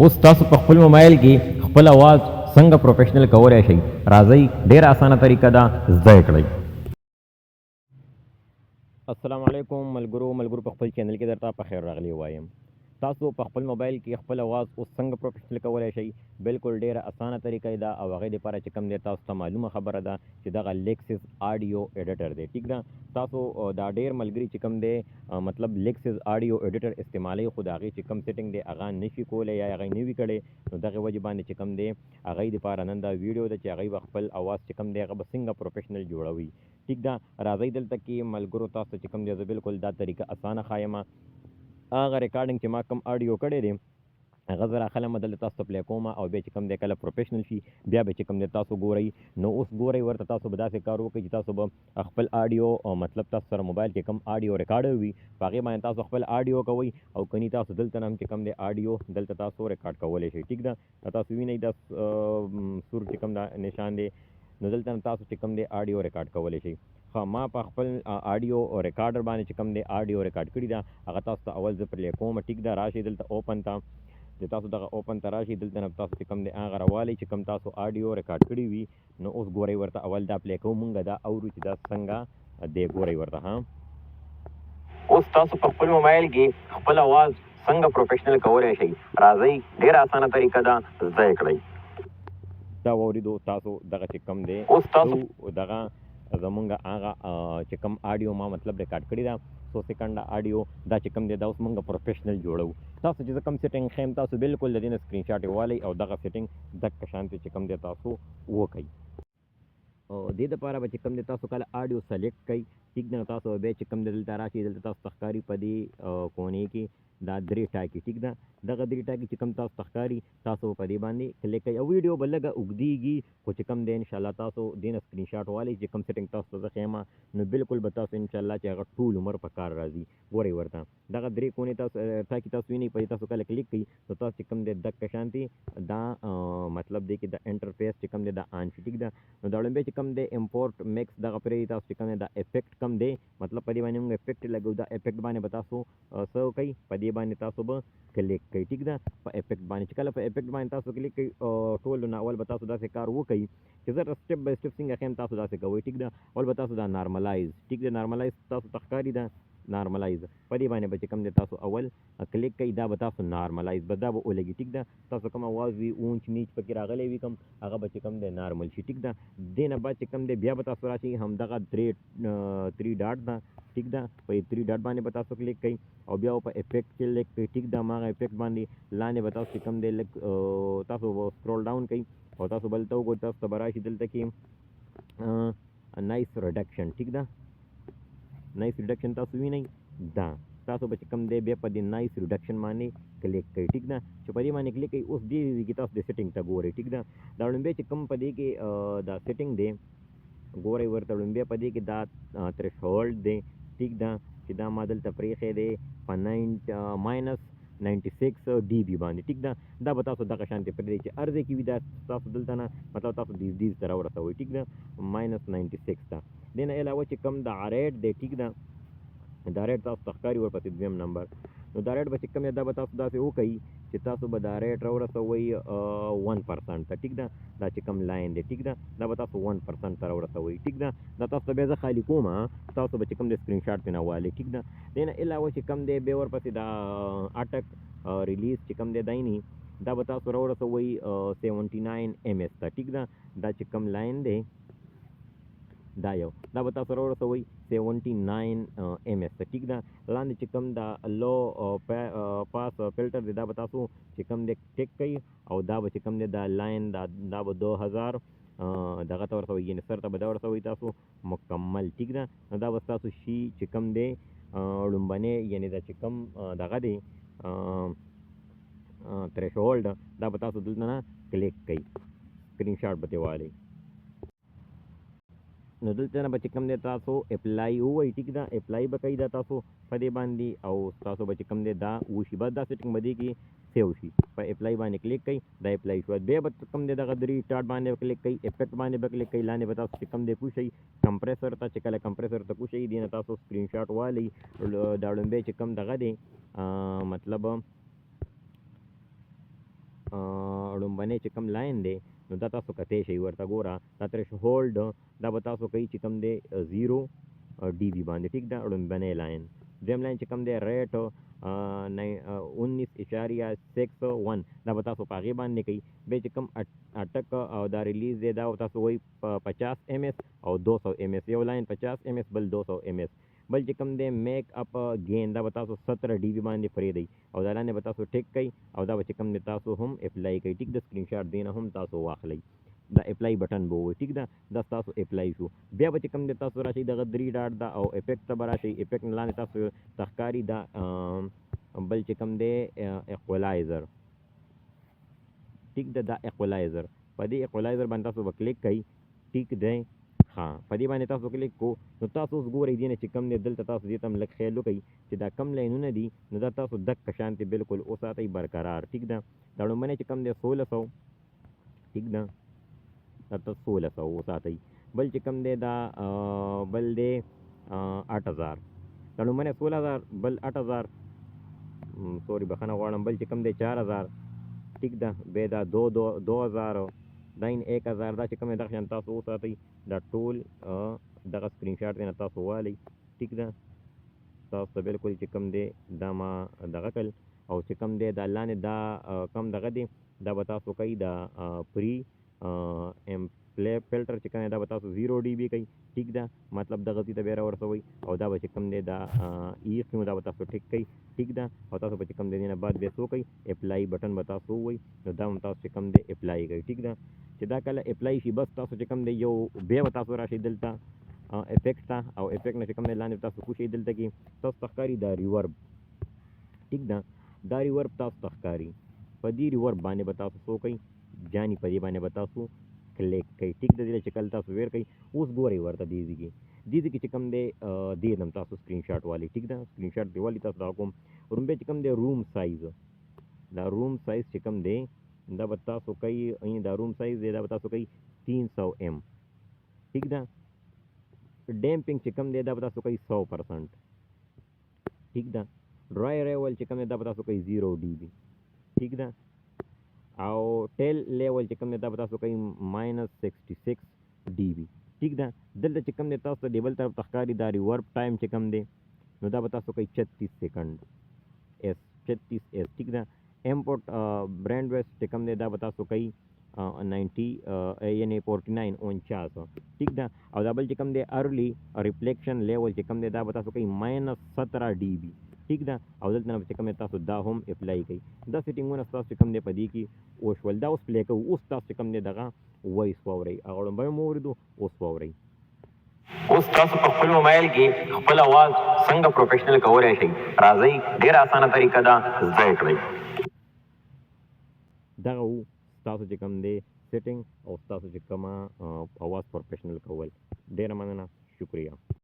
اوس تاسو په خپل موبایل کې خپل आवाज څنګه پروفیشنل کولای شئ راځئ ډیره اسانه طریقه ده زده کړئ السلام علیکم ملګرو په خپل چینل کې درته په خیر راغلی وایم تاسو په خپل موبایل کې خپل आवाज اوس څنګه پروفیشنل کولای شئ بالکل ډیره اسانه طریقه ده او هغې دپاره چې کوم دی تاسو ته معلومه خبره ده چې دغه لیکسس آډیو ایډیټر دی ټیک ده تاسو دا ډیر ملګري چې کوم دی مطلب لیکسس آډیو ایډیټر استعمالوي خو د هغې چې کوم سیټینګ دی هغه نشي کولی یا هغه نه وي کړی نو دغې وجې باندې چې کوم دی هغې دپاره نن دا ویډیو ده چې هغې به خپل आवाज چې کوم دی هغه به څنګه پروفیشنل جوړوي ټیک ده راځئ دلته کې ملګرو تاسو چې کوم دی زه بالکل دا طریقه اسانه ښایم هغه ریکارډینګ چې ما کوم آډیو کړی دی هغه زه راخلم دلته تاسو ته پلی کوم او بیا چې کوم دی کله پروفیشنل شي بیا به چې کوم دی تاسو ګورئ نو اوس ګورئ ورته تاسو به داسې کار وکړئ چې تاسو به خپل آډیو مطلب تاسو سره موبایل کې کوم آډیو ریکارډر وي په هغې باندې تاسو خپل آډیو کوئ او کني تاسو دلته نه هم چې کوم دی آډیو دلته تاسو ریکارډ کولی شئ ټیک ده تاسو وینئ دا سور چې کوم دا نشان دی نو دلته نه تاسو چې کوم دی آډیو ریکارډ کولی شئ ښه ما په خپل آډیو ریکارډر باندې چې کوم دی آډیو ریکارډ کړي ده هغه تاسو ته اول زه پرلی کوم ټیک ده راشئ دلته اوپن ته چې تاسو دغه اوپن ته راشئ دلته نه تاسو چې کوم دی هغه راوالی چې کوم تاسو آډیو ریکارډ کړي وي نو اوس ګورئ ورته اول دا پلی کوو مونږ دا اورو چې دا څنګه دی ګورئ ورته ها اوس تاسو په خپل موبایل کې خپل आवाज څنګه پروفیشنل کولی شئ راځئ ډېره اسانه طریقه ده زده یې کړئ دا واورېدو تاسو دغه چې کوم دی اوس تاسو دغه زمونږ هغه چې کوم آډیو ما مطلب ریکارډ کړي ده 100 سیکنډه آډیو دا چې کوم دی دا اوس مونږ پروفیشنل جوړو تاسو چې زه کوم سیټینګ ښیم تاسو بالکل د دې نه سکرین شاټ یې والی او دغه سیټینګ دقه شانتې چې کوم دی تاسو وکئ دې دپاره به چې کوم دی تاسو کله آډیو سلیکټ کئ ټیک ده تاسو بیا چې کوم دی دلته راشئ دلته تاسو ته ښکاري په دې کونې کې دا درې ټاکي ټیک ده دغه درې ټاکي چې کوم تاسو ته ښکاري تاسو په دې باندې کلیک کوئ او ویډیو به لږه اوږدېږي خو چې کوم دی انشاءالله تاسو دې نه سکرین شاټ والی چې کوم سیټینګ تاسو ته زه ښیم نو بالکل به تاسو انشاءالله چې هغه ټول عمر په کار راځي ګورئ ورته دغه درې کونې تاسو ټاکي تاسو وینئ په دې تاسو کله کلیک کوئ نو تاسو چې کوم دی دقه شانتې دا مطلب دی چې د انټرفیس چې کوم دی دا آن شي ټیک ده نو دا لومبی چې کوم دی امپورټ میکس دغه پرې تاسو چې کوم دی دا افیکټ کم دی مطلب په دې باندې موږ افیکټ لګو دا افیکټ باندې به تاسو څه کوئ په دې باندې تاسو به کلیک کوئ ټیک ده په افیکټ باندې چې کله په افیکټ باندې تاسو کلیک کوئ ټول نه اول به تاسو داسې کار وکئ چې زه سټپ بای سټپ څنګه ښیم تاسو داسې کوئ ټیک ده اول به تاسو دا نارملایز ټیک ده نارملایز تاسو ته ښکاري ده نارملایز په دې باندې به چې کوم دی تاسو اول کلیک کوئ دا به تاسو نارملایز به دا به ولګي ټیک ده تاسو کوم आवाज وي اونچ نیچ پکې راغلی وي کوم هغه به چې کوم دی نارمل شي ټیک ده دې نه بعد چې کوم دی بیا به تاسو راشئ همدغه تھری ډاټ ده ټیک ده په تھری ډاټ باندې به تاسو کلیک کوئ او بیا په افیکټ کې کلیک کوئ ټیک ده هماغه افیکټ باندې لاندې به تاسو چې کوم دی لږ تاسو سکرول ډاون کوئ او تاسو بل ته وګورئ تاسو ته به راشي دلته کې نایس ریډکشن ټیک ده نایس ریډکشن تاسو وینئ دا تاسو به چې کوم دی بیا په دې نایس ریډکشن باندې کلیک کوئ ټیک ده چې په دې باندې کلیک کوئ اوس دې کې تاسو د سیټینګ ته ګورئ ټیک ده دا لومبی چې کوم په دې کې دا سیټینګ دی ګورئ ورته لومبی په دې کې دا تھریشولډ دی ټیک ده چې دا ما دلته پرېښی دی په ماینس 96 DB باندې ټیک ده دا به تاسو دغه شانتې پرېږدئ چې هر ځای کې وي دا تاسو دلته نه مطلب تاسو دیز ته راورسوئ ټیک ده ماینس 96 ته دې نه علاوه چې کوم د ریټ دی ټیک ده دا ریټ تاسو ته ښکاري ورپسې دویم نمبر نو دا ریټ به چې کوم دی دا به تاسو داسې وکئ چې تاسو به دا ریټ راورسوئ 1% ته ټیک ده دا چې کوم لاین دی ټیک ده دا به تاسو 1% ته راورسوئ ټیک ده دا تاسو ته بیا زه خالي کوم تاسو به چې کوم دی سکرین شاټ پرې نه والئ ټیک ده دې نه علاوه چې کوم دی بیا ورپسې دا اټک ریلیز چې کوم دی دای نه دا به تاسو راورسوئ 79 MS ته ټیک ده دا چې کوم لاین دی دا یو دا به تاسو راورسوئ 79 MS ته ټیک ده لاندې چې کوم دا لو پاس فلټر دی دا به تاسو چې کوم دی ټیک کوئ او دا به چې کوم دی دا لاین دا به 2000 دغه ته ورسوئ یعنې سر ته به دا ورسوئ تاسو مکمل ټیک ده نو دا به ستاسو شي چې کوم دی لومبنی یعنې دا چې کوم دغه دی تھریشولډ دا به تاسو دلته نه کلیک کوئ سکرین شاټ به ترې والئ نو دلته نه به چې کوم دی تاسو اپلای ووایئ ټیک ده اپلای به کوئ دا تاسو په دې باندې او تاسو به چې کوم دی دا وشي بس دا سیټینګ به دې کې سیو شي په اپلای باندې کلیک کوئ دا اپلای شو بیا به کوم دی دغه درې ټاټ باندې کلیک کوئ افیکټ باندې به کلیک کوئ لاندې به تاسو چې کوم دی پوه شئ کمپریسر ته چې کله کمپریسر ته پوه شئ دې نه تاسو سکرین شاټ والئ دا لومبی چې کوم دغه دی مطلب لومبنی چې کوم لاین دی نو دا تاسو کتی شئ ورته ګوره دا تھریشهولډ دا به تاسو کوي چې کوم دی 0 ډي بي باندې ټیک ده لومبنی لاین دویم لاین چې کوم دی ریټ 19.61 دا به تاسو په هغې باندې کوي بیا چې کوم اټک او دا ریلیز دی دا به تاسو وایي 50 MS او 200 MS یو لاین 50 MS بل 200 MS بل چې کوم دی میک اپ گین دا به تاسو 17 ډي بي باندې پرېږدئ او دا لاندې به تاسو ټیک کوئ او دا به چې کوم دی تاسو هم اپلای کوئ ټیک د سکرین شاټ دی نه هم تاسو واخلئ دا اپلای بټن به ووایي ټیک ده دا ستاسو اپلای شو بیا به چې کوم دی تاسو راشئ دغه 3 ډاټ ده او افیکټ ته به راشئ افیکټ نه لاندې تاسو ته ښکاري دا بل چې کوم دی ایکولایزر ټیک ده دا ایکولایزر په دې ایکولایزر باندې تاسو به کلیک کوئ ټیک دی ها په دې باندې تاسو کلیک کو نو تاسو اوس ګورئ دې نه چې کوم دی دلته تاسو دې ته هم لږ خیال وکئ چې دا کم لاینونه دي نو دا تاسو دقه شانتې بالکل وساتئ برقرار ټیک ده دا لومړنی چې کوم دی 1600 ټیک ده دا تاسو 1600 وساتئ بل چې کوم دی دا بل دی 8000 دا لومړنی 16000 بل 8000 سوري بخښنه غواړم بل چې کوم دی 4000 ټیک ده بیا دا 2000 دا 1000 دا چې کوم دی دغه شان تاسو وساتئ دا ټول دغه سکرین شاټ دی نه تاسو والئ ټیک ده تاسو ته بالکل چې کوم دی دا ما دغه کړل او چې کوم دی دا لاندې دا کم دغه دی دا به تاسو کوئ دا پری پلی فلټر چې کوم دی دا به تاسو 0 ډي بي کوئ ټیک ده مطلب دغه ځای ته بیا راورسوئ او دا به چې کوم دی دا ایښ نو دا به تاسو ټیک کوئ ټیک ده او تاسو به چې کوم دی دې نه بعد بیا څه کوئ اپلای بټن به تاسو ووایئ نو دا هم تاسو چې کوم دی اپلای کوئ ټیک ده چې دا کله اپلای شي بس تاسو چې کوم دی یو بیا به تاسو راشئ دلته افیکټ ته او افیکټ نه چې کوم دی لاندې تاسو کوشئ دلته کې تاسو ته ښکاري دا ریورب ټیک ده دا ریورب تاسو ته ښکاري په دې ریورب باندې به تاسو څه کوئ جاني په دې باندې به تاسو کلیک کوئ ټیک ده دې چې کله تاسو ویر کوئ اوس ګورئ ورته دې ځای کې دې ځای کې چې کوم دی دې نه تاسو سکرین شاټ والئ ټیک ده سکرین شاټ دې والئ تاسو دغه کوم رومبی چې کوم دی روم سایز دا روم سایز چې کوم دی دا به تاسو کوئ دا روم سایز دی دا به تاسو کوئ 300 M ټیک ده ډیمپینګ چې کوم دی دا به تاسو کوئ 100% ټیک ده ډرای لیول چې کوم دی دا به تاسو کوئ 0 ډي بي ټیک ده او ټیل لیول چې کوم دی دا به تاسو کوئ -66 ډي بي ټیک ده دلته چې کوم دی تاسو ته ډیبل طرف ته ښکاري دا ریورب ټایم چې کوم دی نو دا به تاسو کوئ 36 سیکنډ S 36S ټیک ده امپورټ برینډ ویسٹ چې کوم دی دا به تاسو کوئ 90 یعنی 49 ټیک ده او دا بل چې کوم دی ارلی ریفلیکشن لیول چې کوم دی دا به تاسو کوئ -17 ډي بي ټیک ده او دلته نه چې کوم دی تاسو دا هم اپلای کوئ دا سیټینګونه ستاسو چې کوم دی په دې کې وشول دا اوس پلی کوو اوس تاسو چې کوم دی دغه وایس واورئ هغه لومبی مو واورېدو اوس واورئ اوس تاسو په خپل موبایل کې خپل اواز څنګه پروفیشنل کولی شئ راځئ ډېره اسانه طریقه ده زده یې کړئ دغه و ستاسو چې کوم دی سیټینګ او ستاسو چې کومه اواز پروفیشنل کول ډېره مننه شکریه